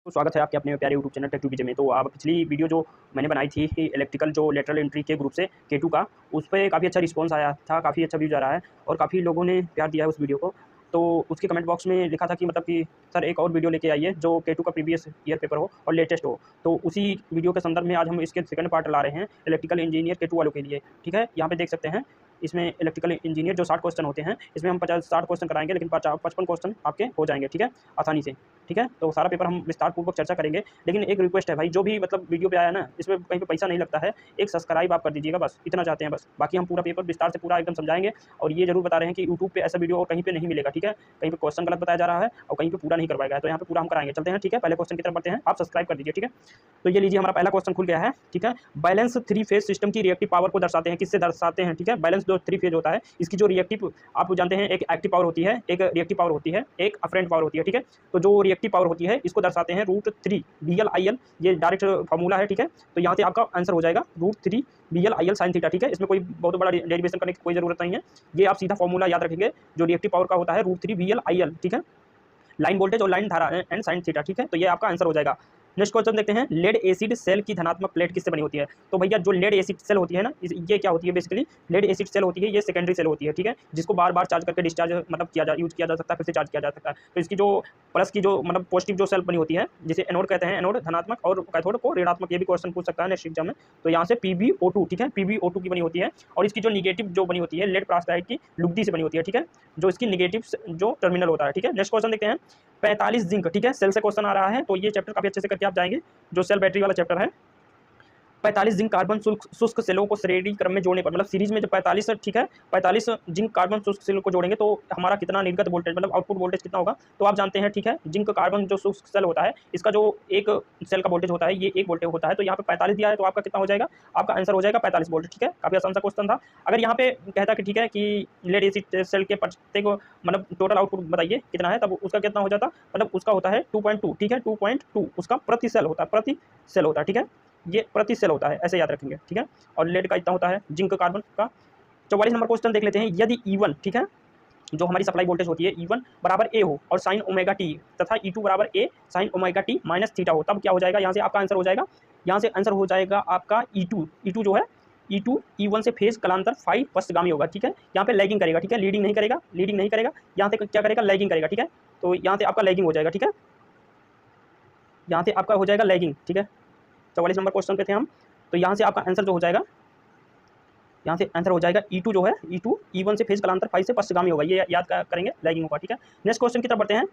तो स्वागत है आपके अपने प्यारे यूट्यूब चैनल टेक टू बीजे में। तो आप पिछली वीडियो जो मैंने बनाई थी इलेक्ट्रिकल जो लेटरल एंट्री के ग्रुप से K2 का, उस पे काफ़ी अच्छा रिस्पांस आया था, काफ़ी अच्छा व्यूज़ आ रहा है और काफ़ी लोगों ने प्यार दिया है उस वीडियो को। तो उसके कमेंट बॉक्स में लिखा था कि मतलब कि सर एक और वीडियो लेके आइए जो K2 का प्रीवियस ईयर पेपर हो और लेटेस्ट हो। तो उसी वीडियो के संदर्भ में आज हम इसके सेकंड पार्ट ला रहे हैं इलेक्ट्रिकल इंजीनियर K2 वालों के लिए। ठीक है, यहाँ पे देख सकते हैं इसमें इलेक्ट्रिकल इंजीनियर जो 60 क्वेश्चन होते हैं, इसमें हम 50-60 क्वेश्चन कराएंगे, लेकिन 55 क्वेश्चन आपके हो जाएंगे। ठीक है, आसानी से। ठीक है, तो सारा पेपर हम विस्तार पूर्वक चर्चा करेंगे। लेकिन एक रिक्वेस्ट है भाई, जो भी मतलब वीडियो पे आया ना, इसमें कहीं पे पैसा नहीं लगता है, एक सब्सक्राइब आप कर दीजिएगा, बस इतना चाहते हैं बस। बाकी हम पूरा पेपर विस्तार से पूरा एकदम समझाएंगे और ये जरूर बता रहे हैं कि यूट्यूब पे ऐसा वीडियो और कहीं पे नहीं मिलेगा। ठीक है, कहीं पे क्वेश्चन गलत बताया जा रहा है और कहीं पे पूरा नहीं करवाया गया है, तो यहाँ पे पूरा हम कराएंगे। चलते हैं, ठीक है, पहले क्वेश्चन की तरफ बढ़ते हैं। आप सब्सक्राइब कर दीजिए। ठीक है, तो ये लीजिए हमारा पहला क्वेश्चन खुल गया है। ठीक है, बैलेंस थ्री फेज सिस्टम की रिएक्टिव पावर को दर्शाते हैं, किससे दर्शाते हैं? ठीक है, बैलेंस जो थ्री फेज होता है, इसकी जो रिएक्टिव आप जानते हैं, एक एक्टिव पावर होती है, एक रिएक्टिव पावर होती है, एक अफरेंट पावर होती है। ठीक है, तो जो रिएक्टिव पावर होती है इसको दर्शाते हैं √3 BL/IL, ये डायरेक्ट फार्मूला है। ठीक है, तो यहाँ से आपका आंसर हो जाएगा √3 BL/IL sin थीटा। ठीक है, इसमें कोई बहुत बड़ा डेरिवेशन करने की कोई जरूरत नहीं है, ये आप सीधा फार्मूला याद रखेंगे जो रिएक्टिव पावर का होता है √3 BL/IL। ठीक है, लाइन वोल्टेज और लाइन धारा एंड साइन थीटा। ठीक है, तो ये आपका आंसर हो जाएगा। नेक्स्ट क्वेश्चन देखते हैं, लेड एसिड सेल की धनात्मक प्लेट किससे बनी होती है? तो भैया जो लेड एसिड सेल होती है ना, ये क्या होती है? बेसिकली लेड एसिड सेल होती है, ये सेकेंडरी सेल होती है। ठीक है, जिसको बार बार चार्ज करके डिस्चार्ज मतलब यूज किया जा सकता है, फिर से चार्ज किया जा सकता है। तो इसकी जो प्लस की जो मतलब पॉजिटिव जो सेल बनी होती है, जिसे एनोड कहते हैं, एनोड धनात्मक और कैथोड को ऋणात्मक, ये भी क्वेश्चन पूछ सकता है नेक्स्ट एग्जाम में। तो यहाँ से PbO2, ठीक है, PbO2 की बनी होती है और इसकी जो निगेटिव जो बनी होती है लेड पेरोक्साइड की लुगदी से बनी होती है। ठीक है, जो इसकी निगेटिव जो टर्मिनल होता है। ठीक है, नेक्स्ट क्वेश्चन देखते हैं, 45 जिंक। ठीक है, सेल से क्वेश्चन आ रहा है, तो ये चैप्टर काफी अच्छे से करके आप जाएंगे, जो सेल बैटरी वाला चैप्टर है। 45 जिंक कार्बन शुष्क सेलों को श्रेणी क्रम में जोड़ने पर, मतलब सीरीज में जब 45, ठीक है, 45 जिंक कार्बन शुष्क सेल को जोड़ेंगे तो हमारा कितना निर्गत वोल्टेज मतलब आउटपुट वोल्टेज कितना होगा? तो आप जानते हैं, ठीक है, जिंक कार्बन जो शुष्क सेल होता है, इसका जो एक सेल का वोल्टेज होता है, ये 1 वोल्टेज होता है। तो यहाँ पे 45 दिया है, तो आपका कितना हो जाएगा? आपका आंसर हो जाएगा 45 वोल्ट। ठीक है, काफी आसान सा क्वेश्चन था। अगर यहाँ पे कहता कि ठीक है कि लेड एसिड सेल के प्रत्येक मतलब टोटल आउटपुट बताइए कितना है, तब उसका कितना हो जाता? मतलब उसका होता है 2.2। ठीक है, 2.2 उसका प्रति सेल होता है, प्रति सेल होता है। ठीक है, ये प्रति सेल होता है, ऐसे याद रखेंगे। ठीक है, और लेड का इतना होता है जिंक कार्बन का। 44 नंबर क्वेश्चन देख लेते हैं, यदि E1, ठीक है, जो हमारी सप्लाई वोल्टेज होती है, E1 बराबर A हो और साइन ओमेगा टी तथा E2 बराबर A sine omega T minus theta हो, तब क्या हो जाएगा? यहाँ से आपका आंसर हो जाएगा, यहाँ से आंसर हो जाएगा आपका E2 जो है, E2 E1 से फेज कलांतर फाई पश्चगामी होगा। ठीक है, यहाँ पे लैगिंग करेगा। ठीक है, लीडिंग नहीं करेगा, लीडिंग नहीं करेगा, यहाँ से क्या करेगा? लैगिंग करेगा। ठीक है, तो यहाँ से आपका लैगिंग हो जाएगा। ठीक है, यहाँ से आपका हो जाएगा लैगिंग। ठीक है, 44 नंबर क्वेश्चन पे थे हम। तो यहाँ से आपका आंसर जो हो जाएगा, यहाँ से आंसर हो जाएगा E2 जो है, E2 E1 से फेज कलांतर फाई से पश्चगामी होगा, ये याद करेंगे, लैगिंग होगा। ठीक है, नेक्स्ट क्वेश्चन की तरफ बढ़ते हैं,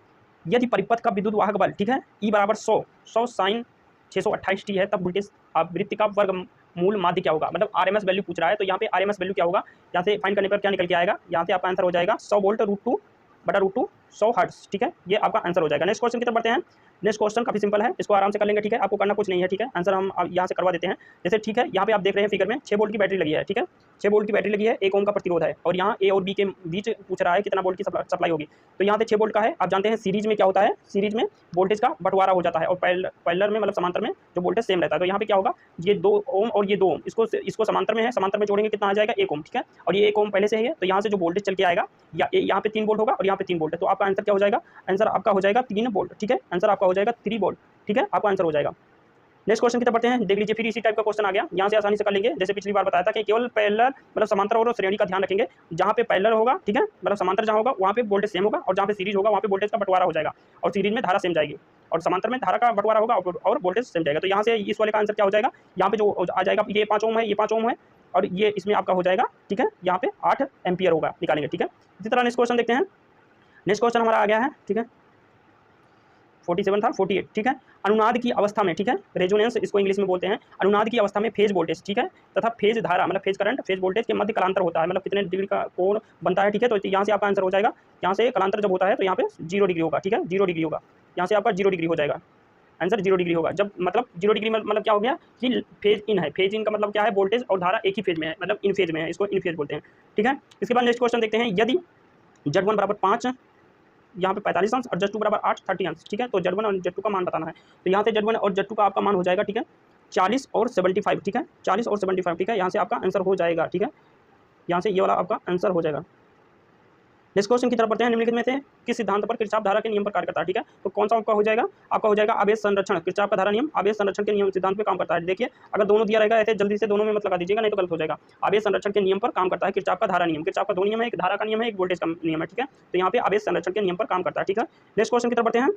यदि परिपथ का विद्युत वाहक बल, ठीक है, E बराबर 100 साइन 628 t है, तब वोल्टेज आवृत्ति का वर्ग मूल माध्य क्या होगा? मतलब RMS वैल्यू पूछ रहा है, तो यहाँ पे RMS वैल्यू क्या होगा? यहाँ से फाइंड करने पर क्या निकल के आएगा? यहाँ से आपका आंसर हो जाएगा 100 वोल्ट √2 100 हर्ट्ज। ठीक है, ये आपका आंसर हो जाएगा। नेक्स्ट क्वेश्चन की तरफ बढ़ते हैं। नेक्स्ट क्वेश्चन काफी सिंपल है, इसको आराम से कर लेंगे। ठीक है, आपको करना कुछ नहीं है। ठीक है, आंसर हम यहाँ से करवा देते हैं। जैसे ठीक है, यहाँ पे आप देख रहे हैं फिगर में 6 वोल्ट की बैटरी लगी है। ठीक है, 6 वोल्ट की बैटरी लगी है, 1 ओम का प्रतिरोध है और यहाँ A और B के बीच पूछ रहा है कितना वोल्ट की सप्लाई होगी। तो यहाँ से 6 वोल्ट का है। आप जानते हैं सीरीज में क्या होता है, सीरीज में वोल्टेज का बंटवारा हो जाता है और पैरेलल में मतलब समांतर में जो वोल्टेज सेम रहता है। तो यहाँ पे क्या होगा, ये 2 ओम और ये 2 ओम, इसको समांतर में है, समांतर में जोड़ेंगे कितना आ जाएगा? 1 ओम। ठीक है, और ये 1 ओम पहले से ही है, तो यहाँ से जो वोल्टेज चल के आएगा, या यहाँ पे 3 वोल्ट होगा और यहाँ पे 3 वोल्ट है, तो आपका आंसर क्या हो जाएगा? आंसर आपका हो जाएगा 3 वोल्ट। ठीक है, आंसर आपका हो जाएगा 3 वोल्ट। ठीक है, आपका आंसर हो जाएगा। नेक्स्ट क्वेश्चन की तरफ बढ़ते हैं, देख लीजिए, फिर इसी टाइप का क्वेश्चन आ गया। यहाँ से आसानी से कर लेंगे, जैसे पिछली बार बताया था कि केवल पैरेलल मतलब समांतर और श्रेणी का ध्यान रखेंगे। जहाँ पे पैरेलल होगा, ठीक है, मतलब समांतर जहाँ होगा वहाँ पे वोल्टेज सेम होगा, और जहाँ पे सीरीज होगा वहाँ पे वोल्टेज का बंटवारा हो जाएगा, और सीरीज में धारा सेम जाएगी और समांतर में धारा का बंटवारा होगा और वोल्टेज सेम जाएगा। तो यहाँ से इस वाले का आंसर क्या हो जाएगा? यहाँ पे जो आ जाएगा, ये 5 ओम है, ये 5 ओम है, और ये इसमें आपका हो जाएगा, ठीक है, यहाँ पे 8 एम्पियर होगा, निकालेंगे। ठीक है, इसी तरह नेक्स्ट क्वेश्चन देखते हैं। नेक्स्ट क्वेश्चन हमारा आ गया है, ठीक है, 47 था, 48। ठीक है, अनुनाद की अवस्था में, ठीक है, रेजोनेंस इसको इंग्लिश में बोलते हैं, अनुनाद की अवस्था में फेज वोल्टेज, ठीक है, तथा फेज धारा मतलब फेज करंट, फेज वोल्टेज के मध्य कलांतर होता है, मतलब कितने डिग्री का कोण बनता है। ठीक है, तो यहाँ से आपका आंसर हो जाएगा, यहाँ से कलांतर जब होता है तो यहाँ पे 0 डिग्री होगा। ठीक है, 0 डिग्री होगा, यहाँ से आपका 0 डिग्री हो जाएगा, आंसर 0 डिग्री होगा। जब मतलब 0 डिग्री मतलब क्या हो गया कि फेज इन है, फेज इन का मतलब क्या है? वोल्टेज और धारा एक ही फेज में है, मतलब इन फेज में है, इसको इन फेज बोलते हैं। ठीक है, इसके बाद नेक्स्ट क्वेश्चन देखते हैं, यदि Z1 बराबर 5, यहाँ पे 45 अंश और Z2 बराबर 8 30 अंश। ठीक है, तो Z1 और Z2 का मान बताना है। तो यहाँ से Z1 और Z2 का आपका मान हो जाएगा, ठीक है, 40 और 75। ठीक है, 40 और 75। ठीक है, यहाँ से आपका आंसर हो जाएगा। ठीक है, यहाँ से ये वाला आपका आंसर हो जाएगा। नेक्स्ट क्वेश्चन की तरफ बढ़ते हैं। निम्नलिखित में से किस सिद्धांत पर किरचॉफ धारा के नियम पर कार्य करता है? ठीक है, तो कौन सा आपका हो जाएगा? आपका हो जाएगा आवेश संरक्षण। किरचॉफ का धारा नियम आवेश संरक्षण के नियम सिद्धांत पे काम करता है। देखिए, अगर दोनों दिया रहेगा ऐसे जल्दी से दोनों में मत लगा दीजिएगा, नहीं तो गलत हो जाएगा। आवेश संरक्षण के नियम पर काम करता है किरचॉफ का धारा नियम। किरचॉफ का दो नियम है, एक धारा का नियम है, एक वोल्टेज का नियम है। ठीक है, तो यहाँ पे आवेश संरक्षण के नियम पर काम करता है। ठीक है, नेक्स्ट क्वेश्चन की तरफ बढ़ते हैं।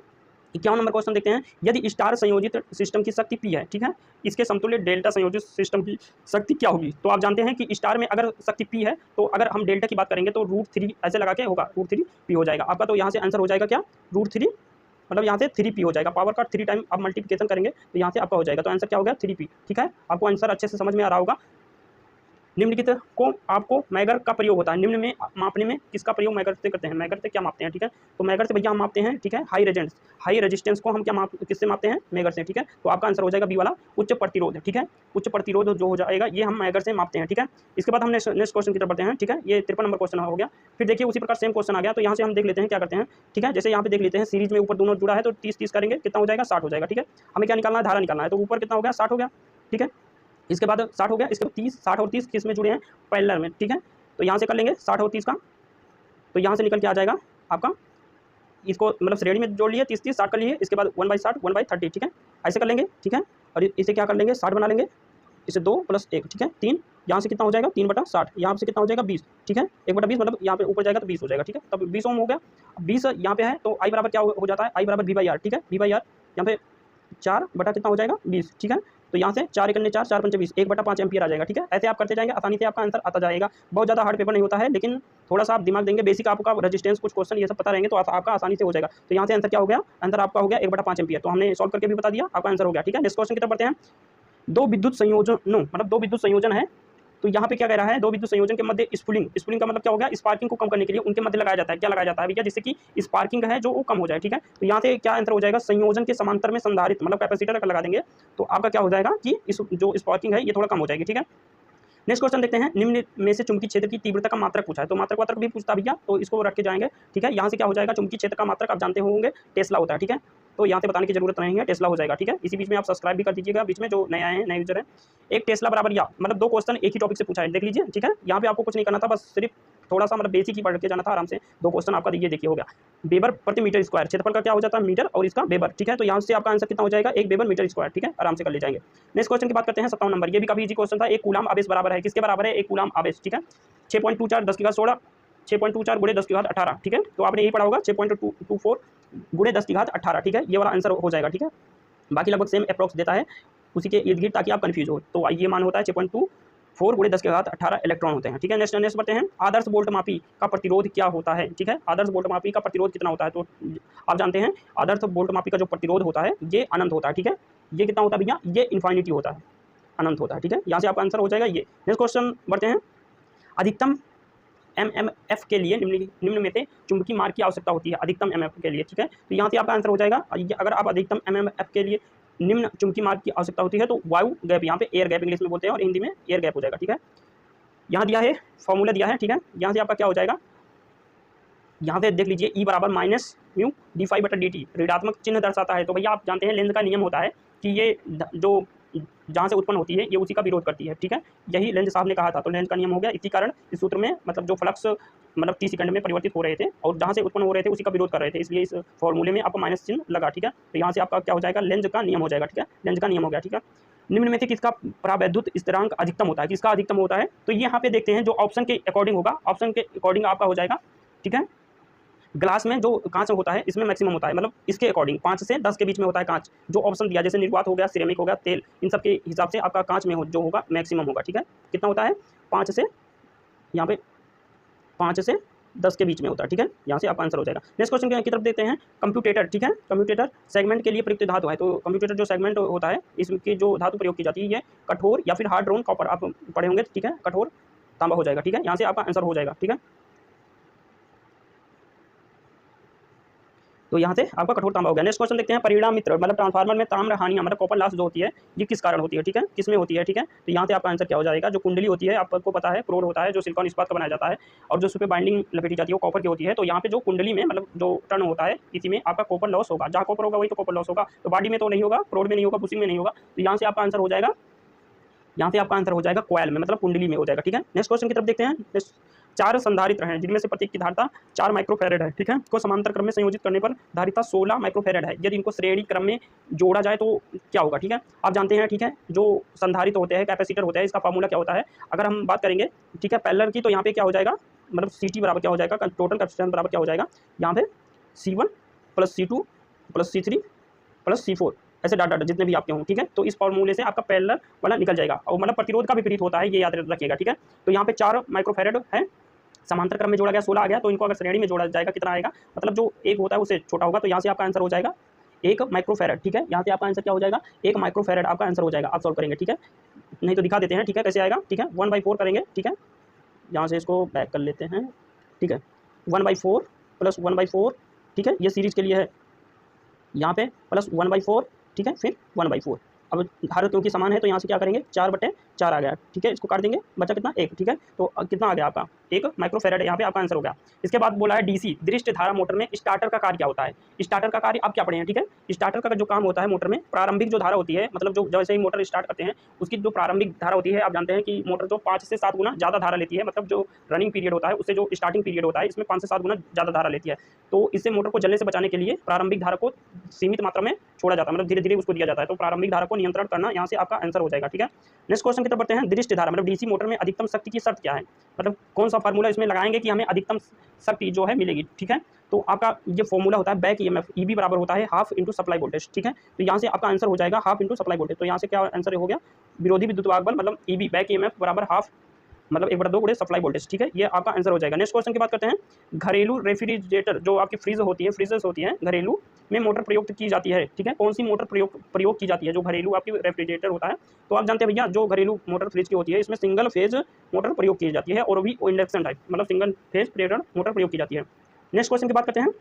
51 नंबर क्वेश्चन देखते हैं। यदि स्टार संयोजित सिस्टम की शक्ति P है, ठीक है, इसके समतुल्य डेल्टा संयोजित सिस्टम की शक्ति क्या होगी? तो आप जानते हैं कि स्टार में अगर शक्ति P है, तो अगर हम डेल्टा की बात करेंगे तो √3 ऐसे लगा के होगा, √3 P हो जाएगा आपका। तो यहाँ से आंसर हो जाएगा क्या? √3, मतलब यहाँ से 3P हो जाएगा। पावर का 3 टाइम आप मल्टीप्लिकेशन करेंगे तो यहाँ से आपका हो जाएगा। तो आंसर क्या हो गया? 3P। ठीक है, आपको आंसर अच्छे से समझ में आ रहा होगा। निम्नलिखित को आपको मैगर का प्रयोग होता है। निम्न में मापने में किसका प्रयोग मैगर से करते हैं? मैगर से क्या मापते हैं? ठीक है, तो मैगर से भैया हम मापते हैं, ठीक है, हाई रेजिस्टेंस को हम क्या किससे मापते हैं? मैगर से। ठीक है, तो आपका आंसर हो जाएगा बी वाला, उच्च प्रतिरोध। ठीक है, उच्च प्रतिरोध जो हो जाएगा ये हम मैगर से मापते हैं। ठीक है, इसके बाद हम नेक्स्ट क्वेश्चन की तरफ बढ़ते हैं। ठीक है, ये 53 नंबर क्वेश्चन हो गया। फिर देखिए उसी प्रकार सेम क्वेश्चन आ गया, तो यहाँ से हम देख लेते हैं क्या करते हैं। ठीक है, जैसे यहाँ पे देख लेते हैं सीरीज में ऊपर दोनों जुड़ा है तो 30-30 करेंगे, कितना हो जाएगा? 60 हो जाएगा। ठीक है, हमें क्या निकालना है? धारा निकालना है। तो ऊपर कितना हो गया? 60 हो गया। ठीक है, इसके बाद 60 हो गया, इसके बाद 30, 60 और 30 किस में जुड़े हैं? पैरेलल में। ठीक है, तो यहाँ से कर लेंगे 60 और 30 का, तो यहाँ से निकल के आ जाएगा आपका, इसको मतलब श्रेणी में जोड़ लिए 30-30, 60 कर लिए, इसके बाद 1/60 1/30। ठीक है, ऐसे कर लेंगे। ठीक है, और इसे क्या कर लेंगे? 60 बना लेंगे, इसे 2 + 1। ठीक है, 3, यहाँ से कितना हो जाएगा? 3/60, यहाँ से कितना हो जाएगा? 20। ठीक है, 1/20 मतलब यहाँ पे ऊपर जाएगा तो 20 हो जाएगा। ठीक है, तब 20 ओम हो गया। 20 यहाँ पे है तो I बराबर क्या हो जाता है? I बराबर V/R। ठीक है, V/R यहाँ पे 4 बटा कितना हो जाएगा? 20। ठीक है, तो यहाँ से 4 × 4 4 × 20 1/5 एम्पियर आ जाएगा। ठीक है, ऐसे आप करते जाएंगे, आसानी से आपका आंसर आता जाएगा। बहुत ज़्यादा हार्ड पेपर नहीं होता है, लेकिन थोड़ा सा आप दिमाग देंगे, बेसिक आपका रेजिस्टेंस कुछ क्वेश्चन ये सब पता रहेंगे तो आपका आसानी से हो जाएगा। तो यहाँ से आंसर क्या हो गया? आंसर आपका हो गया 1/5 एम्पियर। तो हमने सॉल्व करके भी बता दिया, आपका आंसर हो गया। ठीक है, नेक्स्ट क्वेश्चन की तरफ बढ़ते हैं। दो विद्युत संयोजन है, तो यहाँ पे क्या कह रहा है? दो विद्युत संयोजन के मध्य स्पूलिंग का मतलब क्या हो गया? स्पार्किंग को कम करने के लिए उनके मध्य लगाया जाता है। क्या लगाया जाता है भैया? जिससे कि स्पार्किंग है जो वो कम हो जाए। ठीक है, तो यहाँ से क्या आंसर हो जाएगा? संयोजन के समांतर में संधारित्र मतलब कैपेसिटर लगा देंगे तो आपका क्या हो जाएगा कि इस जो स्पार्किंग है ये थोड़ा कम हो जाएगी। ठीक है, नेक्स्ट क्वेश्चन देखते हैं। निम्न में से चुंबकीय क्षेत्र की तीव्रता का मात्रक पूछा है, तो मात्रक भी पूछता भैया, तो इसको रख के जाएंगे। ठीक है, यहाँ से क्या हो जाएगा? चुंबकीय क्षेत्र का मात्रक आप जानते होंगे टेस्ला होता है। ठीक है, तो यहाँ से बताने की जरूरत नहीं है, टेस्ला हो जाएगा। ठीक है, इसी बीच में आप सब्सक्राइब भी कर दीजिएगा, बीच में जो नए आए हैं, नए यूजर हैं। एक टेस्ला बराबर या मतलब 2 क्वेश्चन एक ही टॉपिक से पूछा है, देख लीजिए। ठीक है, यहाँ पे आपको कुछ नहीं करना था, बस सिर्फ थोड़ा सा मतलब बेसिक ही पढ़ के जाना था आराम से। 2 क्वेश्चन आपका ये देखिए हो गया। वेबर प्रति मीटर स्क्वायर, क्षेत्रफल का क्या हो जाता है? मीटर, और इसका वेबर। ठीक है, तो यहाँ से आपका आंसर कितना हो जाएगा? 1 वेबर मीटर स्क्वायर। ठीक है, आराम से कर ले जाएंगे। नेक्स्ट क्वेश्चन की बात करते हैं 57 नंबर। ये भी काफी इजी क्वेश्चन था। एक कूलाम आवेश बराबर है, किसके बराबर है? एक कूलाम आवेश। ठीक है, 6.24 10⁻16 6.24 × 10⁻18। ठीक है, तो आपने यही पढ़ा होगा 6.24 × 10⁻18। ठीक है, ये वाला आंसर हो जाएगा। ठीक है, बाकी लगभग सेम अप्रॉक्स देता है उसी के इर्द गिर्द, ताकि आप कंफ्यूज हो। तो ये मान होता है 6.24 × 10⁻18 इलेक्ट्रॉन होते हैं। ठीक है, नेक्स्ट बढ़ते हैं। आदर्श वोल्ट मापी का प्रतिरोध क्या होता है? ठीक है, आदर्श वोल्ट मापी का प्रतिरोध कितना होता है? तो आप जानते हैं आदर्श वोल्ट मापी का जो प्रतिरोध होता है ये अनंत होता है। ठीक है, ये कितना होता है भैया? ये इन्फाइनिटी होता है, अनंत होता है। ठीक है, यहाँ से आपका आंसर हो जाएगा ये। नेक्स्ट क्वेश्चन बढ़ते हैं। अधिकतम MMF के लिए निम्न में से चुंबकीय मार्ग की आवश्यकता होती है, अधिकतम MMF के लिए। ठीक है, तो यहाँ से आपका आंसर हो जाएगा, अगर आप अधिकतम MMF के लिए निम्न चुंबकीय मार्ग की आवश्यकता होती है तो वायु गैप, यहाँ पे एयर गैप इंग्लिश में बोलते हैं और हिंदी में एयर गैप हो जाएगा। ठीक है, यहाँ दिया है, फॉर्मूला दिया है। ठीक है, यहाँ से आपका क्या हो जाएगा? यहाँ से देख लीजिए, E बराबर -μ d∅/dt ऋणात्मक चिन्ह दर्शाता है। तो भैया आप जानते हैं लेंज का नियम होता है कि ये जो जहाँ से उत्पन्न होती है ये उसी का विरोध करती है। ठीक है, यही लेंज साहब ने कहा था, तो लेंज का नियम हो गया। इसी कारण इस सूत्र में मतलब जो फ्लक्स मतलब 30 सेकंड में परिवर्तित हो रहे थे और जहाँ से उत्पन्न हो रहे थे उसी का विरोध कर रहे थे, इसलिए इस फॉर्मूले में आपको माइनस चिन्ह लगा। ठीक है, तो यहाँ से आपका क्या हो जाएगा? लेंज का नियम हो जाएगा। ठीक है, लेंज का नियम हो गया। ठीक है, निम्न में से किसका परावैद्युत स्थिरांक अधिकतम होता है? किसका अधिकतम होता है? तो यहाँ पे देखते हैं जो ऑप्शन के अकॉर्डिंग होगा, ऑप्शन के अकॉर्डिंग आपका हो जाएगा। ठीक है, ग्लास में जो कांच होता है इसमें मैक्सिमम होता है, मतलब इसके अकॉर्डिंग 5 से 10 के बीच में होता है कांच। जो ऑप्शन दिया जैसे निर्वात हो गया, सिरेमिक हो गया, तेल, इन सब के हिसाब से आपका कांच में जो होगा मैक्सिमम होगा। ठीक है, कितना होता है? 5 से यहाँ पे 5 से 10 के बीच में होता है। ठीक है, यहाँ से आपका आंसर हो जाएगा। नेक्स्ट क्वेश्चन की तरफ देखते हैं। कंप्यूटेटर। ठीक है, कंप्यूटेटर सेगमेंट के लिए प्रयुक्त धातु है, तो कंप्यूटेटर जो सेगमेंट होता है इसकी जो धातु प्रयोग की जाती है ये कठोर या फिर हार्ड रोन कॉपर आप पढ़े होंगे। ठीक है, कठोर तांबा हो जाएगा। ठीक है, यहाँ से आपका आंसर हो जाएगा। ठीक है, तो यहाँ से आपका कठोर तांबा हो गया। नेक्स्ट क्वेश्चन देखते हैं। परिणाम मित्र मतलब ट्रांसफार्मर में ताम्र हानियां मतलब कॉपर लॉस जो होती है ये किस कारण होती है? ठीक है, किस में होती है? ठीक है, तो यहाँ से आपका आंसर क्या हो जाएगा? जो कुंडली होती है आपको पता है क्रोड होता है जो सिलिकॉन इस्पात का बनाया जाता है और जो उस पर बाइंडिंग लपेटी जाती है वो कॉपर की होती है। तो यहाँ पे जो कुंडली में मतलब जो टर्न होता है इसी में आपका कॉपर लॉस होगा। जहाँ कॉपर होगा वही तो कॉपर लॉस होगा, तो बॉडी में तो नहीं होगा, क्रोड में नहीं होगा, बुशिंग में नहीं होगा। तो यहाँ से आपका आंसर हो जाएगा, यहाँ से आपका आंसर हो जाएगा कॉइल में मतलब कुंडली में हो जाएगा। ठीक है, नेक्स्ट क्वेश्चन की तरफ देखते हैं। 4 संधारित्र हैं जिनमें से प्रत्येक की धारिता 4 माइक्रोफैरेड है, ठीक है। को समांतर क्रम में संयोजित करने पर धारिता 16 माइक्रोफैरेड है। यदि इनको श्रेणी क्रम में जोड़ा जाए तो क्या होगा, ठीक है। आप जानते हैं, ठीक है, जो संधारित्र होते हैं, कैपेसिटर होते हैं, इसका फार्मूला क्या होता है। अगर हम बात करेंगे, ठीक है, पैरेलल की, तो यहाँ पे क्या हो जाएगा, मतलब CT बराबर क्या हो जाएगा, टोटल कैपेसिटेंस बराबर क्या हो जाएगा, यहाँ पे C1 plus C2 plus C3 plus C4, ऐसे डाटा जितने भी आपके हों, ठीक है। तो इस फॉर्मूले से आपका पैरेलल वाला निकल जाएगा, और मतलब प्रतिरोध का विपरीत होता है, ये याद रखिएगा, ठीक है। तो यहाँ पे 4 माइक्रोफैरेड है, समांतर क्रम में जोड़ा गया 16 आ गया, तो इनको अगर श्रेणी में जोड़ा जाएगा कितना आएगा, मतलब जो एक होता है उससे छोटा होगा, तो यहाँ से आपका आंसर हो जाएगा 1 माइक्रोफैरेड, ठीक है। यहाँ से आपका आंसर क्या हो जाएगा, 1 माइक्रोफैरेड आपका आंसर हो जाएगा। आप सॉल्व करेंगे, ठीक है, नहीं तो दिखा देते हैं, ठीक है, कैसे आएगा, ठीक है। 1/4 करेंगे, ठीक है, यहाँ से इसको बैक कर लेते हैं, ठीक है। 1/4 प्लस 1/4, ठीक है, ये सीरीज के लिए है, यहाँ पे प्लस 1/4, ठीक है, फिर 1/4। अब हर क्योंकि समान है तो यहाँ से क्या करेंगे, 4/4 आ गया, ठीक है। इसको काट देंगे, बचा कितना, 1, ठीक है। तो कितना आ गया आपका, 1 माइक्रोफैरेड, यहाँ पे आपका आंसर हो गया। इसके बाद बोला है DC दृष्ट धारा मोटर में स्टार्टर का कार्य क्या होता है। स्टार्टर का कार्य आप क्या पढ़े हैं, ठीक है। स्टार्टर का जो काम होता है मोटर में, प्रारंभिक जो धारा होती है, मतलब जो जैसे ही मोटर स्टार्ट करते हैं उसकी जो प्रारंभिक धारा होती है, आप जानते हैं कि मोटर जो 5 से 7 गुना ज़्यादा धारा लेती है, मतलब जो रनिंग पीरियड होता है उससे जो स्टार्टिंग पीरियड होता है, इसमें 5 से 7 गुना ज़्यादा धारा लेती है। तो इससे मोटर को जलने से बचाने के लिए प्रारंभिक धारा को सीमित मात्रा में छोड़ा जाता है, मतलब धीरे धीरे उसको दिया जाता है। तो प्रारंभिक धारा को नियंत्रण करना यहाँ से आपका आंसर हो जाएगा, ठीक है। नेक्स्ट क्वेश्चन की तरफ बढ़ते हैं। दृष्ट धारा मतलब DC मोटर में अधिकतम शक्ति की शर्त क्या है, मतलब कौन सा फार्मूला इसमें लगाएंगे कि हमें अधिकतम शक्ति जो है मिलेगी, ठीक है। तो आपका ये फॉर्मूला होता है बैक EMF, EB बराबर होता है हाफ इंटू सप्लाई वोल्टेज, ठीक है। तो यहाँ से आपका आंसर हो जाएगा हाफ इंटू सप्लाई वोल्टेज। तो यहाँ से क्या आंसर हो गया, विरोधी विद्युत वाहक बल मतलब EB बैक EMF बराबर हाफ, मतलब 1/2 गुणे सप्लाई वोल्टेज, ठीक है, ये आपका आंसर हो जाएगा। नेक्स्ट क्वेश्चन की बात करते हैं। घरेलू रेफ्रिजरेटर जो आपकी फ्रीज होती है, फ्रीजर्स होती हैं घरेलू में मोटर प्रयुक्त की जाती है, ठीक है। कौन सी मोटर प्रयोग की जाती है, जो घरेलू आपकी रेफ्रिजरेटर होता है। तो आप जानते हैं भैया, जो घरेलू मोटर फ्रिज की होती है इसमें सिंगल फेज मोटर प्रयोग की जाती है, और भी इंडक्शन टाइप, मतलब सिंगल फेज प्रेरण मोटर प्रयोग की जाती है। नेक्स्ट क्वेश्चन की बात करते हैं।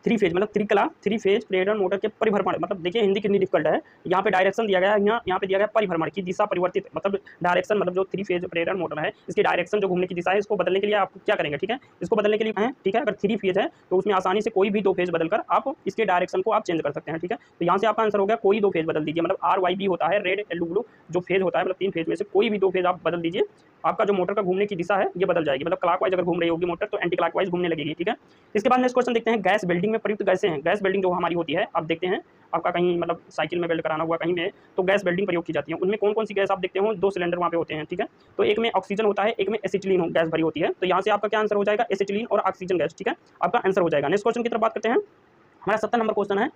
3 फेज मतलब त्रिकला 3 फेज प्रेरण मोटर के परिभ्रमण, मतलब देखिए हिंदी कितनी डिफिकल्ट है। यहाँ पे डायरेक्शन दिया गया है, यहाँ पे दिया गया परिभ्रमण की दिशा परिवर्तित, मतलब डायरेक्शन, मतलब जो 3 फेज प्रेरण मोटर है इसकी डायरेक्शन जो घूमने की दिशा है, इसको बदलने के लिए आप क्या करेंगे, ठीक है। इसको बदलने के लिए है, ठीक है, अगर 3 फेज है तो उसमें आसानी से कोई भी 2 फेज बदलकर आप इसके डायरेक्शन को आप चेंज कर सकते हैं, ठीक है। तो यहाँ से आपका आंसर हो गया कोई 2 फेज बदल दीजिए, मतलब RYB होता है रेड येलो ब्लू जो फेज होता है, मतलब 3 फेज में से कोई भी 2 फेज आप बदल दीजिए, आपका जो मोटर का घूमने की दिशा है ये बदल जाएगी। मतलब क्लॉकवाइज अगर घूम रही होगी मोटर तो एंटी क्लॉकवाइज घूमने लगेगी, ठीक है। इसके बाद नेक्स्ट क्वेश्चन देखते हैं। गैस वेल्डिंग में प्रयुक्त गैसें हैं। गैस वेल्डिंग जो हमारी होती है, आप देखते हैं आपका कहीं मतलब साइकिल में वेल्ड कराना हुआ कहीं में, तो गैस वेल्डिंग प्रयोग की जाती है। उनमें कौन कौन सी गैस आप देखते हो, 2 सिलेंडर वहाँ पे होते हैं, ठीक है। तो एक में ऑक्सीजन होता है, एक में एसिटिलीन गैस भरी होती है। तो यहाँ से आपका क्या आंसर हो जाएगा, एसिटिलीन और ऑक्सीजन गैस, ठीक है, आपका आंसर हो जाएगा। नेक्स्ट क्वेश्चन की तरफ बात करते हैं। हमारा 70 नंबर क्वेश्चन है,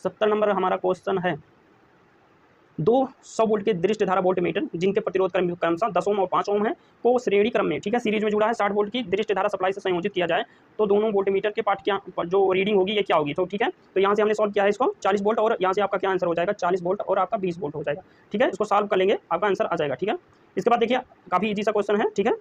70 नंबर हमारा क्वेश्चन है। 200 वोल्ट के दृष्ट धारा वोल्ट मीटर जिनके प्रतिरोध क्रमशः 10 ओम और 5 ओम है को श्रेणी क्रम में, ठीक है, सीरीज में जुड़ा है 60 वोल्ट की दृष्ट धारा सप्लाई से संयोजित किया जाए तो दोनों वोल्ट मीटर के पार्ट क्या जो रीडिंग होगी ये क्या होगी। तो ठीक है, तो यहाँ से हमने सॉल्व किया है इसको 40 वोल्ट, और यहाँ से आपका क्या आंसर हो जाएगा 40 वोल्ट और आपका 20 वोल्ट हो जाएगा, ठीक है। इसको सॉल्व कर लेंगे आपका आंसर आ जाएगा, ठीक है। इसके बाद देखिए काफ़ी ईजी सा क्वेश्चन है, ठीक है।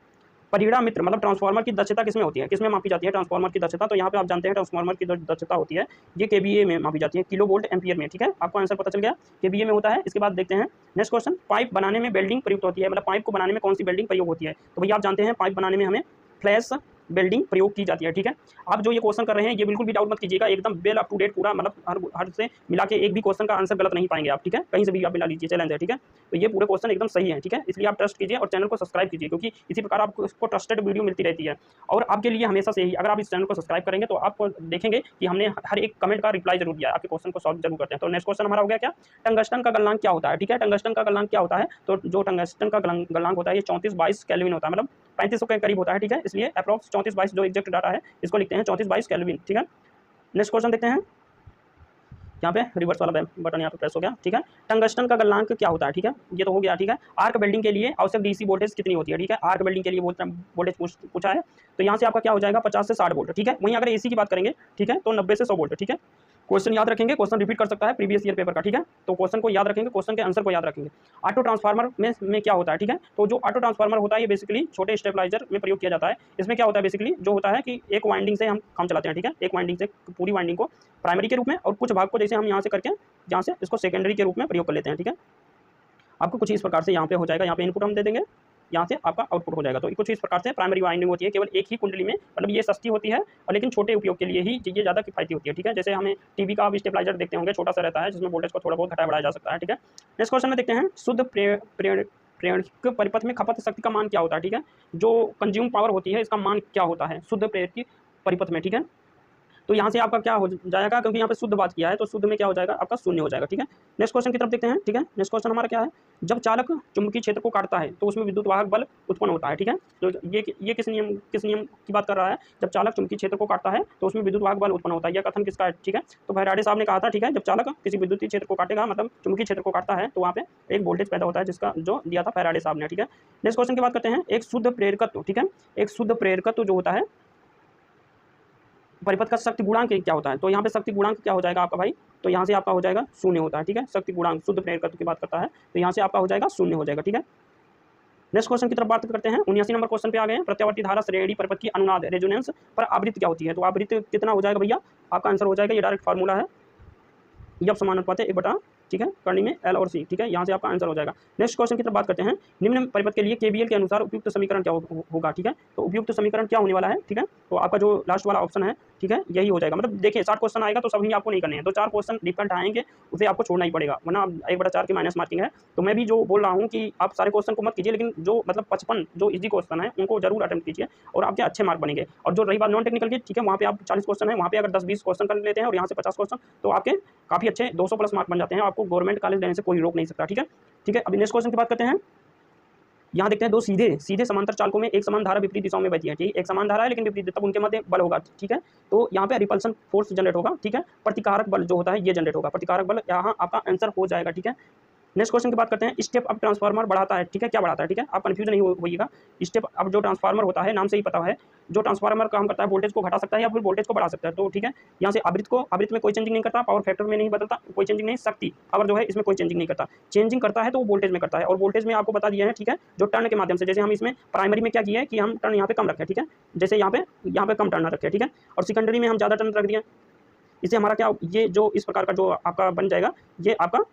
परिणाम मित्र मतलब ट्रांसफार्मर की दक्षता किसमें होती है, किसमें मापी जाती है ट्रांसफार्मर की दक्षता। तो यहाँ पे आप जानते हैं ट्रांसफार्मर की दक्षता होती है ये केवीए में मापी जाती है, किलो वोल्ट एम्पियर में, ठीक है। आपको आंसर पता चल गया केवीए में होता है। इसके बाद देखते हैं नेक्स्ट क्वेश्चन। पाइप बनाने में वेल्डिंग प्रयुक्त होती है, मतलब पाइप को बनाने में कौन सी वेल्डिंग प्रयोग होती है। तो भैया आप जानते हैं पाइप बनाने में हमें फ्लैश वेल्डिंग प्रयोग की जाती है, ठीक है। आप जो ये क्वेश्चन कर रहे हैं ये बिल्कुल भी डाउट मत कीजिएगा, एकदम वेल अप टू डेट पूरा, मतलब हर से मिला के एक भी क्वेश्चन का आंसर गलत नहीं पाएंगे आप, ठीक है। कहीं से भी आप मिला लीजिए, चैलेंज है, ठीक है। तो ये पूरे क्वेश्चन एकदम सही है, ठीक है। इसलिए आप ट्रस्ट कीजिए और चैनल को सब्सक्राइब कीजिए, क्योंकि इसी प्रकार आपको इसको ट्रस्टेड वीडियो मिलती रहती है। और आपके लिए हमेशा से ही अगर आप इस चैनल को सब्सक्राइब करेंगे तो आप देखेंगे कि हमने हर एक कमेंट का रिप्लाई जरूर दिया है, आपके क्वेश्चन को सॉल्व जरूर करते हैं। तो नेक्स्ट क्वेश्चन हमारा हो गया क्या, टंगस्टन का गलनांक क्या होता है, ठीक है। टंगस्टन का गलनांक क्या होता है, तो जो टंगस्टन का गलनांक होता है ये 3422 केल्विन होता है, मतलब 3500 के करीब होता है, ठीक है। इसलिए अप्रॉक्स 3422 जो एग्जैक्ट डाटा है इसको लिखते हैं 3422 केल्विन, ठीक है। नेक्स्ट क्वेश्चन देखते हैं। यहाँ पे रिवर्स वाला बटन यहाँ पे प्रेस हो गया, ठीक है। टंगस्टन का गलनांक क्या होता है, ठीक है, ये तो हो गया, ठीक है। आर्क वेल्डिंग के लिए आवश्यक डीसी वोल्टेज कितनी होती है, ठीक है। आर्क वेल्डिंग के लिए वोल्टेज पूछा है, तो यहाँ से आपका क्या हो जाएगा 50 से 60 वोल्ट, ठीक है। वहीं अगर एसी की बात करेंगे, ठीक है, तो 90 से 100 वोल्ट, ठीक है। क्वेश्चन याद रखेंगे, क्वेश्चन रिपीट कर सकता है प्रीवियस ईयर पेपर का, ठीक है। तो क्वेश्चन को याद रखेंगे, क्वेश्चन के आंसर को याद रखेंगे। ऑटो ट्रांसफार्मर में क्या होता है, ठीक है। तो जो ऑटो ट्रांसफार्मर होता है ये बेसिकली छोटे स्टेबलाइजर में प्रयोग किया जाता है। इसमें क्या होता है बेसिकली जो होता है कि एक वाइंडिंग से हम काम चलाते हैं, ठीक है। एक वाइंडिंग से पूरी वाइंडिंग को प्राइमरी के रूप में और कुछ भाग को जैसे हम यहाँ से करके यहाँ से इसको सेकेंडरी के रूप में प्रयोग कर लेते हैं, ठीक है। आपको कुछ इस प्रकार से यहाँ पे हो जाएगा, यहाँ पे इनपुट हम दे देंगे, यहाँ से आपका आउटपुट हो जाएगा। तो कुछ इस प्रकार से प्राइमरी वाइंडिंग होती है केवल एक ही कुंडली में, मतलब ये सस्ती होती है और लेकिन छोटे उपयोग के लिए ही ये ज़्यादा किफायती होती है, ठीक है। जैसे हमें टीवी का आप स्टेबलाइजर देखते होंगे, छोटा सा रहता है जिसमें वोल्टेज को थोड़ा बहुत घटाया बढ़ाया जा सकता है, ठीक है। नेक्स्ट क्वेश्चन में देखते हैं। शुद्ध प्रेरक परिपथ में खपत शक्ति का मान क्या होता है, ठीक है, जो कंज्यूम पावर होती है इसका मान क्या होता है शुद्ध प्रेरक की परिपथ में, ठीक है। तो यहाँ से आपका क्या हो जाएगा, क्योंकि यहाँ पे शुद्ध बात किया है तो शुद्ध में क्या हो जाएगा, आपका शून्य हो जाएगा, ठीक है। नेक्स्ट क्वेश्चन की तरफ देखते हैं, ठीक है। नेक्स्ट क्वेश्चन हमारा क्या है, जब चालक चुंबकीय क्षेत्र को काटता है तो उसमें विद्युत वाहक बल उत्पन्न होता है, ठीक है। तो ये किस नियम की बात कर रहा है, जब चालक चुंबकीय क्षेत्र को काटता है तो उसमें विद्युत वाहक बल उत्पन्न होता है, यह कथन किसका है, ठीक है। तो फैराडे साहब ने कहा था, ठीक है, जब चालक किसी विद्युतीय क्षेत्र को काटेगा, मतलब चुंबकीय क्षेत्र को काटता है तो वहाँ पे एक वोल्टेज पैदा होता है, जिसका जो दिया था फैराडे साहब ने, ठीक है। नेक्स्ट क्वेश्चन की बात करते हैं, एक शुद्ध प्रेरकत्व, ठीक है, एक शुद्ध प्रेरकत्व जो होता है परिपथ का शक्ति गुणांक क्या होता है, तो यहाँ पे शक्ति गुणांक क्या हो जाएगा आपका भाई, तो यहाँ से आपका हो जाएगा शून्य होता है, ठीक है। शक्ति गुणांक शुद्ध प्रेरकत्व की बात करता है तो यहाँ से आपका हो जाएगा शून्य हो जाएगा, ठीक है। नेक्स्ट क्वेश्चन की तरफ बात करते हैं, 79 नंबर क्वेश्चन पे आ गए हैं। प्रत्यावर्ती धारा श्रेणी परिपथ की अनुनाद रेजोनेंस पर आवृत्ति क्या होती है, तो आवृत्ति कितना हो जाएगा भैया, आपका आंसर हो जाएगा, ये डायरेक्ट फार्मूला है, जब समानुपात है 1/, ठीक है, करनी में एल और सी, ठीक है, यहाँ से आपका आंसर हो जाएगा। नेक्स्ट क्वेश्चन की तरफ बात करते हैं, निम्न परिपथ के लिए केवीएल के अनुसार उपयुक्त समीकरण क्या होगा, ठीक है। तो उपयुक्त समीकरण क्या होने वाला है, ठीक है, तो आपका जो लास्ट वाला ऑप्शन है, ठीक है, यही हो जाएगा। मतलब देखिए 60 क्वेश्चन आएगा तो सभी आपको नहीं करने हैं, तो 4 क्वेश्चन डिफरेंट आएंगे, उसे आपको छोड़ना ही पड़ेगा, वरना 1/4 की माइनस मार्किंग है। तो मैं भी जो बोल रहा हूँ कि आप सारे क्वेश्चन को मत कीजिए, लेकिन जो मतलब 55 जो इजी क्वेश्चन है उनको जरूर अटेम्प्ट कीजिए और आपके अच्छे मार्क बनेंगे। और जो रही बात नॉन टेक्निकल की, ठीक है, वहाँ पे आप 40 क्वेश्चन है, वहाँ पे अगर 10-20 क्वेश्चन कर लेते हैं और यहाँ से 50 क्वेश्चन, तो आपके काफ़ी अच्छे 200 प्लस मार्क बन जाते हैं, आपको गवर्नमेंट कॉलेज देने से कोई रोक नहीं सकता, ठीक है, ठीक है। अभी नेक्स्ट क्वेश्चन की बात करते हैं, यहाँ देखते हैं, दो सीधे समांतर चालकों में एक समान धारा विपरीत दिशाओं में बहती है, ठीक है, एक समान धारा है लेकिन विपरीत, तब उनके मध्य बल होगा, ठीक है। तो यहाँ पे रिपल्सन फोर्स जनरेट होगा, ठीक है, प्रतिकारक बल जो होता है ये जनरेट होगा, प्रतिकारक बल यहाँ आपका आंसर हो जाएगा, ठीक है। नेक्स्ट क्वेश्चन की बात करते हैं, स्टेप अप ट्रांसफार्मर बढ़ाता है, ठीक है, क्या बढ़ाता है, ठीक है, आप कंफ्यूज नहीं होइएगा। स्टेप अप जो ट्रांसफार्मर होता है, नाम से ही पता है, जो ट्रांसफार्मर काम करता है वोल्टेज को घटा सकता है या फिर वोल्टेज को बढ़ा सकता है, तो ठीक है, यहाँ से आवृत्ति में कोई चेंजिंग नहीं करता, पावर फैक्टर में नहीं बदलता, कोई चेंजिंग नहीं, शक्ति पावर जो है इसमें कोई चेंजिंग नहीं करता, चेंजिंग करता है तो वो वोल्टेज में करता है, और वोल्टेज में आपको बता दिया है, ठीक है, जो टर्न के माध्यम से, जैसे हम इसमें प्राइमरी में क्या किया है कि हम टर्न यहाँ पे कम रखें, ठीक है, जैसे यहाँ पे कम टर्न रखें, ठीक है, और सेकेंडरी में हम ज़्यादा टर्न रख दिए, इससे हमारा क्या, ये जो इस प्रकार का जो आपका बन जाएगा, ये आपका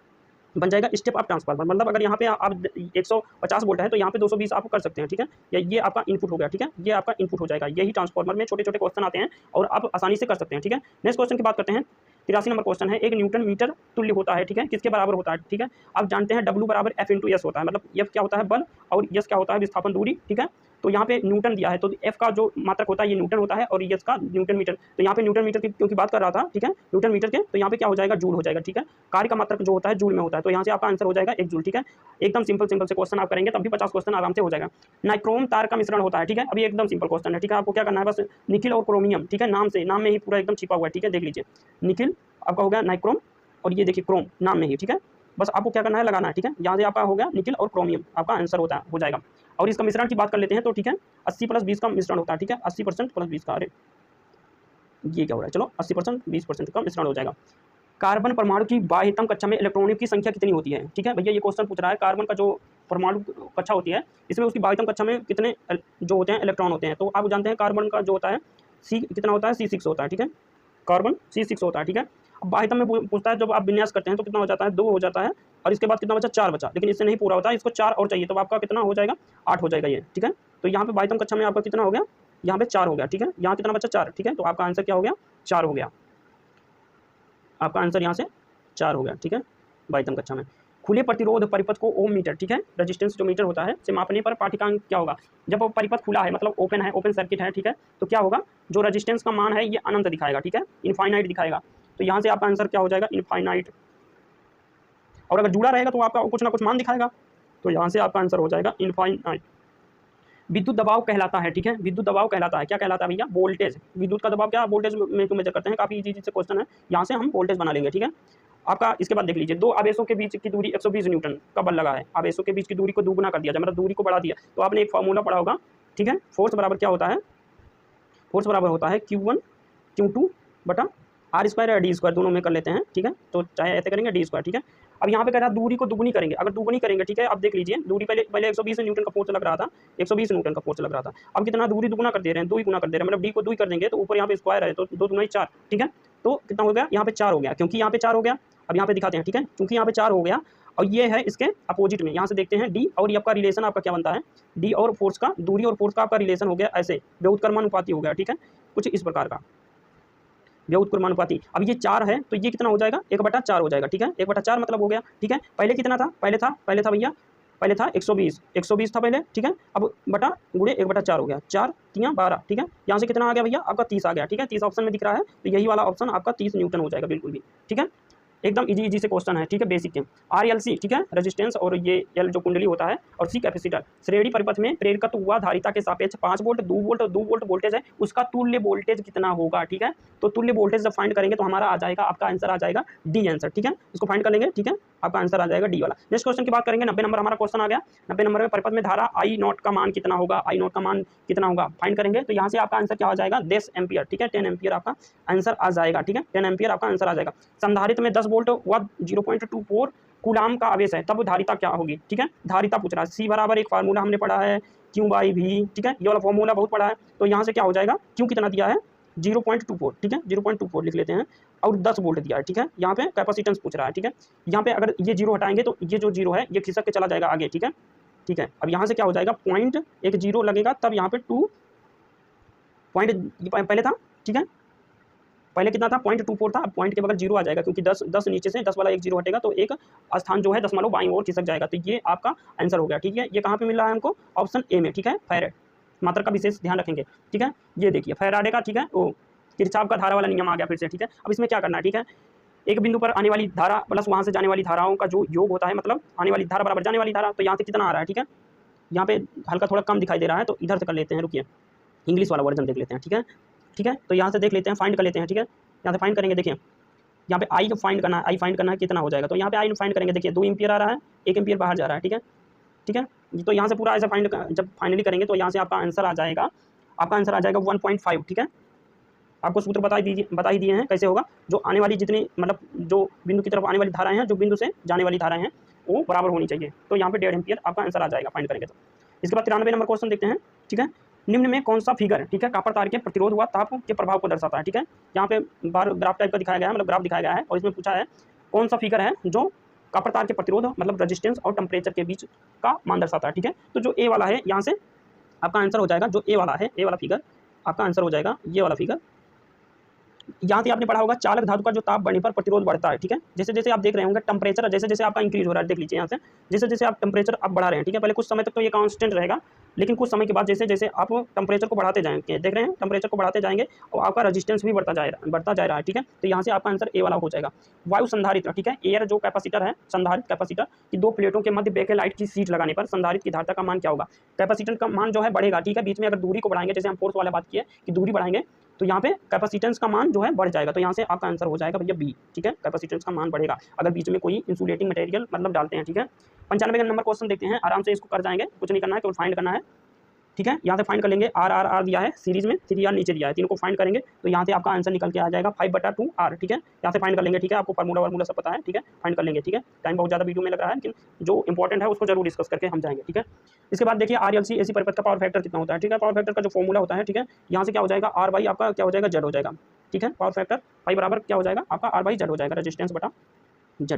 बन जाएगा स्टेप अप ट्रांसफार्मर। मतलब अगर यहाँ पे आप 150 वोल्ट है तो यहाँ पे 220 आप कर सकते हैं, ठीक है, या ये आपका इनपुट हो गया, ठीक है, ये आपका इनपुट हो जाएगा। यही ट्रांसफार्मर में छोटे छोटे क्वेश्चन आते हैं और आप आसानी से कर सकते हैं, ठीक है। नेक्स्ट क्वेश्चन की बात करते हैं, 83 नंबर क्वेश्चन है, एक न्यूटन मीटर तुल्य होता है, ठीक है, किसके बराबर होता है, ठीक है, आप जानते हैं W बराबर F × S होता है, मतलब F क्या होता है बल और S क्या होता है विस्थापन दूरी, ठीक है। तो यहाँ पे न्यूटन दिया है तो F का जो मात्रक होता है ये न्यूटन होता है और S का न्यूटन मीटर, तो यहाँ पे न्यूटन मीटर की क्योंकि बात कर रहा था, ठीक है, न्यूटन मीटर के, तो यहाँ पे क्या हो जाएगा, जूल हो जाएगा, ठीक है। कार्य का मात्रक जो होता है जूल में होता है, तो यहाँ से आपका आंसर हो जाएगा 1 जूल, ठीक है। एकदम सिंपल से क्वेश्चन आप करेंगे तब भी 50 क्वेश्चन आराम से हो जाएगा। नाइक्रोम तार का मिश्रण होता है, ठीक है, अभी एकदम सिंपल क्वेश्चन है, ठीक है, आपको क्या करना है, बस निकिल और क्रोमियम, ठीक है, नाम में ही पूरा एकदम छिपा हुआ है, ठीक है, देख लीजिए, निकिल आपका हो गया नाइक्रोम और ये देखिए क्रोम नाम में ही, ठीक है, बस आपको क्या करना है, लगाना है, ठीक है, यहाँ से आपका हो गया निकिल और क्रोमियम, आपका आंसर हो जाएगा। और इसका मिश्रण की बात कर लेते हैं तो ठीक है, 80 + 20 का मिश्रण होता है, ठीक है, 80% + 20 का, अरे ये क्या हो रहा है, चलो 80% 20% का मिश्रण हो जाएगा। कार्बन परमाणु की बाह्यतम कक्षा में इलेक्ट्रॉनों की संख्या कितनी होती है, ठीक है भैया, ये क्वेश्चन पूछ रहा है, कार्बन का जो परमाणु कक्षा होती है इसमें उसकी बाह्यतम कक्षा में कितने जो होते हैं इलेक्ट्रॉन होते हैं, तो आप जानते हैं कार्बन का जो होता है सी कितना होता है, C6 होता है, ठीक है, कार्बन C6 होता है, ठीक है। अब बाह्यतम में पूछता है जब आप विन्यास करते हैं तो कितना हो जाता है, 2 हो जाता है, और इसके बाद कितना बचा, 4 बचा, लेकिन इससे नहीं पूरा होता है, इसको 4 और चाहिए, तो आपका कितना हो जाएगा, 8 हो जाएगा ये, ठीक है। तो यहाँ पे बाह्यतम कक्षा में आपका कितना हो गया, यहाँ पे 4 हो गया, ठीक है, यहाँ कितना बचा, 4, ठीक है, तो आपका आंसर क्या हो गया, 4 हो गया, आपका आंसर यहाँ से 4 हो गया, ठीक है, बाह्यतम कक्षा में। खुले प्रतिरोध परिपथ को ओम मीटर, ठीक है, रेजिस्टेंस जो मीटर होता है से मापने पर पाठ्यक्रम क्या होगा, जब वो परिपथ खुला है मतलब ओपन है, ओपन सर्किट है, ठीक है, तो क्या होगा, जो रेजिस्टेंस का मान है ये अनंत दिखाएगा, ठीक है, इनफाइनाइट दिखाएगा, तो यहाँ से आपका आंसर क्या हो जाएगा, इनफाइनाइट। और अगर जुड़ा रहेगा तो आपका कुछ ना कुछ मान दिखाएगा, तो यहाँ से आपका आंसर हो जाएगा इनफाइनाइट। विद्युत दबाव कहलाता है, ठीक है, विद्युत दबाव कहलाता है, क्या कहलाता है भैया, वोल्टेज। विद्युत का दबाव क्या, वोल्टेज में क्यों मेजर करते हैं, काफी इजी से क्वेश्चन है, यहाँ से हम वोल्टेज बना लेंगे, ठीक है। आपका इसके बाद देख लीजिए, दो आवेशों के बीच की दूरी 120 न्यूटन का बल लगा है, आवेशों के बीच की दूरी को दोगुना कर दिया जाए, मतलब दूरी को बढ़ा दिया, तो आपने एक फार्मूला पढ़ा होगा, ठीक है, फोर्स बराबर क्या होता है, फोर्स बराबर होता है Q1 Q2 बटा R² या D², दोनों में कर लेते हैं, ठीक है, तो चाहे ऐसे करेंगे D², ठीक है। अब यहाँ पे कह रहा है दूरी को दुगुनी करेंगे, अगर दुगुनी करेंगे, ठीक है, अब देख लीजिए दूरी पहले 120 न्यूटन का फोर्स लग रहा था, 120 न्यूटन का फोर्स लग रहा था, अब कितना दूरी दुगुना कर दे रहे हैं, 2 ही गुना कर दे रहे हैं, मतलब D को 2 ही कर देंगे, तो ऊपर यहाँ पे स्क्वायर है तो 2 दूना 4, ठीक है, तो कितना हो गया, यहाँ पे 4 हो गया, क्योंकि यहाँ पे 4 हो गया। अब यहाँ पे दिखाते हैं, ठीक है, क्योंकि यहाँ पे 4 हो गया और ये है इसके अपोजिट में, यहाँ से देखते हैं D, और ये आपका रिलेशन आपका क्या बनता है, D और फोर्स का, दूरी और फोर्स का आपका रिलेशन हो गया ऐसे, व्युत्क्रमानुपाती हो गया, ठीक है, कुछ इस प्रकार का व्युत्क्रमानुपाती। अब ये 4 है तो ये कितना हो जाएगा, 1/4 हो जाएगा, ठीक है, 1/4 मतलब हो गया, ठीक है। पहले कितना था, पहले था भैया पहले था 120 था पहले, ठीक है। अब बटा गुणे 1/4 हो गया, 4 3 12, ठीक है। यहाँ से कितना आ गया भैया आपका 30 आ गया, ठीक है। 30 ऑप्शन में दिख रहा है, तो यही वाला ऑप्शन आपका 30 न्यूटन हो जाएगा बिल्कुल भी, ठीक है। एकदम इजी से क्वेश्चन है, ठीक है, बेसिक के। RLC, ठीक है, रेजिस्टेंस, और ये L जो कुंडली होता है, और C कैपेसिटर। श्रेणी परिपथ में प्रेरकत हुआ धारिता के सापेक्ष 5 वोल्ट 2 वोल्ट और 2 वोल्ट वोल्टेज है, उसका तुल्य वोल्टेज कितना होगा, ठीक है। तो तुल्य वोल्टेज जब फाइंड करेंगे तो हमारा आ जाएगा, आपका आंसर आ जाएगा डी आंसर, ठीक है। इसको फाइंड कर लेंगे, ठीक है, आपका आंसर आ जाएगा डी वाला। नेक्स्ट क्वेश्चन की बात करेंगे, 90 नंबर हमारा क्वेश्चन आ गया। 90 नंबर में परिपथ में धारा I0 का मान कितना होगा, I0 का मान कितना होगा फाइंड करेंगे। तो यहाँ से आपका आंसर क्या हो जाएगा, 10 एम्पियर, ठीक है, 10 एम्पियर आपका आंसर आ जाएगा, ठीक है, 10 एम्पियर आपका आंसर आ जाएगा। संधारित्र में 10 वोल्ट व 0.24 कूलाम का आवेश है, तब धारिता क्या होगी, ठीक है। धारिता पूछ रहा है, C बराबर एक फार्मूला हमने पढ़ा है, Q/V, ठीक है, ये वाला फार्मूला बहुत पढ़ा है। तो यहाँ से क्या हो जाएगा, Q कितना दिया है 0.24, ठीक है, 0.24 लिख लेते हैं, और 10 वोल्ट दिया है, ठीक है। यहाँ पे कैपेसिटेंस पूछ रहा है, ठीक है। यहाँ पे अगर ये 0 हटाएंगे तो ये जो 0 है ये खिसक के चला जाएगा आगे, ठीक है, ठीक है। अब यहाँ से क्या हो जाएगा, पॉइंट एक 0 लगेगा, तब यहाँ पे 2 पॉइंट पहले था, ठीक है, पहले कितना था 0.24 था, अब पॉइंट के बगल 0 आ जाएगा, क्योंकि 10 नीचे से 10 वाला एक 0 हटेगा तो एक स्थान जो है दशमलव बाईं ओर खिसक जाएगा। तो ये आपका आंसर हो गया, ठीक है। ये कहाँ पे मिल रहा है हमको, ऑप्शन ए में, ठीक है, फैराड। मात्रा का विशेष ध्यान रखेंगे, ठीक है। ये देखिए फैराडे का, ठीक है, ओ किरचॉफ का धारा वाला नियम आ गया फिर से, ठीक है। अब इसमें क्या करना है, ठीक है, एक बिंदु पर आने वाली धारा प्लस वहाँ से जाने वाली धाराओं का जो योग होता है, मतलब आने वाली धारा बराबर जाने वाली धारा, तो यहाँ से कितना आ रहा है, ठीक है। यहाँ पे हल्का थोड़ा कम दिखाई दे रहा है, तो इधर से कर लेते हैं, रुकिए इंग्लिश वाला वर्जन देख लेते हैं, ठीक है, ठीक है। तो यहाँ से देख लेते हैं, फाइंड कर लेते हैं, ठीक है। यहाँ से फाइंड करेंगे, देखिए यहाँ पे आई जो फाइंड करना है, आई फाइंड करना है कितना हो जाएगा। तो यहाँ पे आई फाइंड करेंगे, देखिए 2 एम्पियर आ रहा है, 1 एम्पियर बाहर जा रहा है, ठीक है, ठीक है। तो यहाँ से पूरा ऐसा फाइंड जब फाइनली करेंगे तो यहाँ से आपका आंसर आ जाएगा, आपका आंसर आ जाएगा 1.5, ठीक है। आपको सूत्र बता ही दिए हैं कैसे होगा, जो आने वाली जितनी मतलब जो बिंदु की तरफ आने वाली धाराएं हैं, जो बिंदु से जाने वाली धाराएं हैं वो बराबर होनी चाहिए। तो यहाँ पे 1.5 एम्पियर आपका आंसर आ जाएगा फाइंड करेंगे तो। इसके बाद 93 नंबर क्वेश्चन देखते हैं, ठीक है। निम्न में कौन सा फिगर, ठीक है, कॉपर तार के प्रतिरोध व ताप के प्रभाव को दर्शाता है, ठीक है। यहाँ पे बार ग्राफ टाइप का दिखाया गया है, मतलब ग्राफ दिखाया गया है, और इसमें पूछा है कौन सा फिगर है जो कॉपर तार के प्रतिरोध मतलब रेजिस्टेंस और टेम्परेचर के बीच का मान दर्शाता है, ठीक है। तो जो ए वाला है, यहाँ से आपका आंसर हो जाएगा, जो ए वाला है, ए वाला फिगर आपका आंसर हो जाएगा ये वाला फिगर। यहाँ से आपने पढ़ा होगा चालक धातु का जो ताप बढ़ने पर प्रतिरोध बढ़ता है, ठीक है। जैसे जैसे आप देख रहे होंगे टेम्परेचर जैसे जैसे आपका इंक्रीज हो रहा है, देख लीजिए यहाँ से जैसे जैसे आप टेम्परेचर आप बढ़ा रहे हैं, ठीक है। पहले कुछ समय तक तो ये कांस्टेंट रहेगा, लेकिन कुछ समय के बाद जैसे जैसे आप टेम्परेचर को बढ़ाते जाएंगे, देख रहे हैं टेम्परेचर को बढ़ाते जाएंगे और आपका रेजिस्टेंस भी बढ़ता जा रहा है, ठीक है। तो यहाँ से आपका आंसर ए वाला हो जाएगा। वायु संधारित्र, ठीक है, एयर जो कैपेसिटर है, संधारित्र कैपेसिटर की 2 प्लेटों के मध्य बेकेलाइट की सीट लगाने पर संधारित्र की धारिता का मान क्या होगा। कैपेसिटेंस का मान जो है बढ़ेगा, ठीक है। बीच में अगर दूरी को बढ़ाएंगे, जैसे हम फोर्स वाले बात किए कि दूरी बढ़ाएंगे तो यहाँ पे कैपेसिटेंस का मान जो है बढ़ जाएगा। तो यहाँ से आपका आंसर हो जाएगा भैया बी, ठीक है, कैपेसिटेंस का मान बढ़ेगा अगर बीच में कोई इंसुलेटिंग मटेरियल मतलब डालते हैं, ठीक है। 95 नंबर क्वेश्चन देखते हैं, आराम से इसको कर जाएंगे, कुछ नहीं करना है, केवल फाइंड करना है, ठीक है। यहाँ से फाइंड कर लेंगे, आर दिया है सीरीज में, 3R नीचे दिया है, तीनों को फाइंड करेंगे तो यहाँ से आपका आंसर निकल के आ जाएगा 5/2R, ठीक है। यहाँ से फाइंड कर लेंगे, ठीक है, आपको फार्मूला सब पता है, ठीक है, फाइंड कर लेंगे, ठीक है। टाइम बहुत ज़्यादा वीडियो में लग रहा है, लेकिन जो इंपॉर्टेंट है उसको जरूर डिस्कस करके हम जाएंगे, ठीक है। इसके बाद देखिए RLC AC परिपथ का पावर फैक्टर कितना होता है, ठीक है। पावर फैक्टर का जो फॉर्मूला होता है, ठीक है, यहाँ से क्या हो जाएगा R/, आपका क्या हो जाएगा Z हो जाएगा, ठीक है। पावर फैक्टर फाइव बराबर क्या हो जाएगा आपका R/Z हो जाएगा, रेजिस्टेंस बटा Z।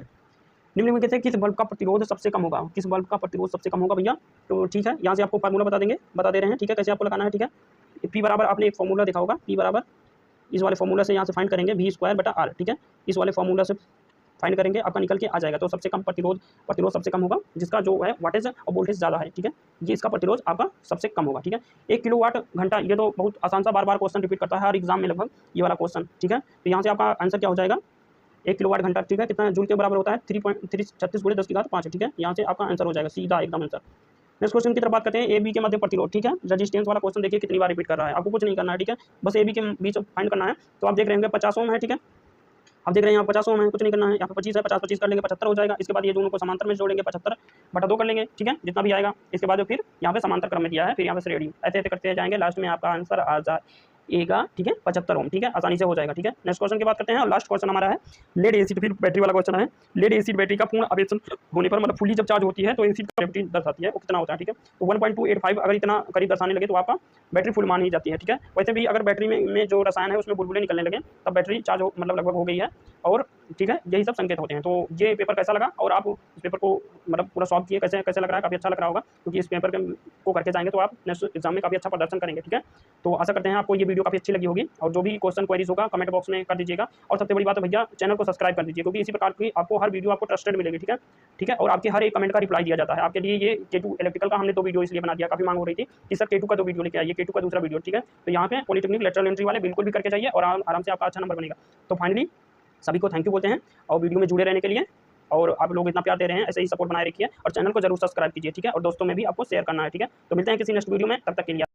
निम्न में कहते हैं किस बल्ब का प्रतिरोध सबसे कम होगा, किस बल्ब का प्रतिरोध सबसे कम होगा भैया। तो ठीक है, यहाँ से आपको फार्मूला बता दे रहे हैं, ठीक है, कैसे आपको लगाना है, ठीक है। P बराबर आपने एक फार्मूला देखा होगा, P बराबर इस वाले फार्मूला से यहाँ से फाइंड करेंगे V²/R, ठीक है। इस वाले फार्मूला से फाइंड करेंगे, आपका निकल के आ जाएगा। तो सबसे कम प्रतिरोध सबसे कम होगा जिसका जो है वाटेज और वोल्टेज ज़्यादा है, ठीक है, ये इसका प्रतिरोध आपका सबसे कम होगा, ठीक है। 1 किलोवाट घंटा, ये तो बहुत आसान सा बार क्वेश्चन रिपीट करता है हर एग्जाम में लगभग ये वाला क्वेश्चन, ठीक है। तो यहाँ से आपका आंसर क्या हो जाएगा, 1 किलोवाट घंटा, ठीक है, कितना जूल के बराबर होता है 3.36 × 10⁵ ठीक है। यहाँ से आपका आंसर हो जाएगा सीधा एकदम आंसर। नेक्स्ट क्वेश्चन की तरफ बात करते हैं, ए बी के मध्य प्रतिरोध, ठीक है। रेजिस्टेंस वाला क्वेश्चन देखिए कितनी बार रिपीट कर रहा है, आपको कुछ नहीं करना है, ठीक है, बस ए बी के बीच फाइंड करना है। तो आप देख रहे होंगे 50 ओम है, ठीक है, आप देख रहे हैं यहाँ 50 ओम है, कुछ नहीं करना है, यहाँ पे 25 है, 50 कर लेंगे 75 हो जाएगा। इसके बाद ये दोनों को समांतर में जोड़ेंगे, 75/2 कर लेंगे, ठीक है, जितना भी आएगा। इसके बाद फिर यहाँ पे समांतर क्रम में दिया है, फिर यहाँ पे श्रेणी, ऐसे ऐसे करते जाएंगे, लास्ट में आपका आंसर आ जाएगा, ठीक है, 75 ओम, ठीक है, आसानी से हो जाएगा, ठीक है। नेक्स्ट क्वेश्चन की बात करते हैं और लास्ट क्वेश्चन हमारा है लेड एसिड, फिर बैटरी वाला क्वेश्चन है। लेड एसिड बैटरी का पूर्ण आवेशन होने पर मतलब फुली जब चार्ज होती है तो एसिड का ग्रेविटी दर्शाती है, वो कितना होता है, ठीक है। तो 1.285 अगर इतना करीब दर्शाने लगे तो आपका बैटरी फुल मान ही जाती है, ठीक है। वैसे भी अगर बैटरी में जो रसायन है उसमें बुलबुले निकलने लगे तब बैटरी चार्ज मतलब लगभग हो गई है, और ठीक है, यही सब संकेत होते हैं। तो ये पेपर कैसा लगा और आप इस पेपर को मतलब पूरा सॉल्व किए, कैसे लग रहा है, काफ़ी अच्छा लग रहा होगा, क्योंकि इस पेपर को करके जाएंगे तो आप नेक्स्ट एग्जाम में काफ़ी अच्छा प्रदर्शन करेंगे, ठीक है। तो आशा करते हैं आपको ये वीडियो काफ़ी अच्छी लगी होगी, और जो भी क्वेश्चन क्वेरीज होगा कमेंट बॉक्स में कर दीजिएगा। और सबसे बड़ी बात है भैया, चैनल को सब्सक्राइब कर दीजिए, क्योंकि इसी प्रकार की आपको हर वीडियो आपको ट्रस्टेड मिलेगी। ठीक है, ठीक है। और आपके हर एक कमेंट का रिप्लाई दिया जाता है। आपके लिए ये K2 इलेक्ट्रिकल का हमने 2 वीडियो इसलिए बना दिया, काफ़ी मांग हो रही थी कि सर K2 का 2 वीडियो लेके आइए, K2 का दूसरा वीडियो। ठीक है, तो यहाँ पे पॉलिटेक्निक लेटरल एंट्री वाले बिल्कुल भी करके जाइए और आराम से आपका अच्छा नंबर बनेगा। तो फाइनली सभी को थैंक यू बोलते हैं, और वीडियो में जुड़े रहने के लिए, और आप लोग इतना प्यार दे रहे हैं, ऐसे ही सपोर्ट बनाए रखिए, और चैनल को जरूर सब्सक्राइब कीजिए। ठीक है, और दोस्तों में भी आपको शेयर करना है। ठीक है, तो मिलते हैं किसी नेक्स्ट वीडियो में, तब तक के लिए।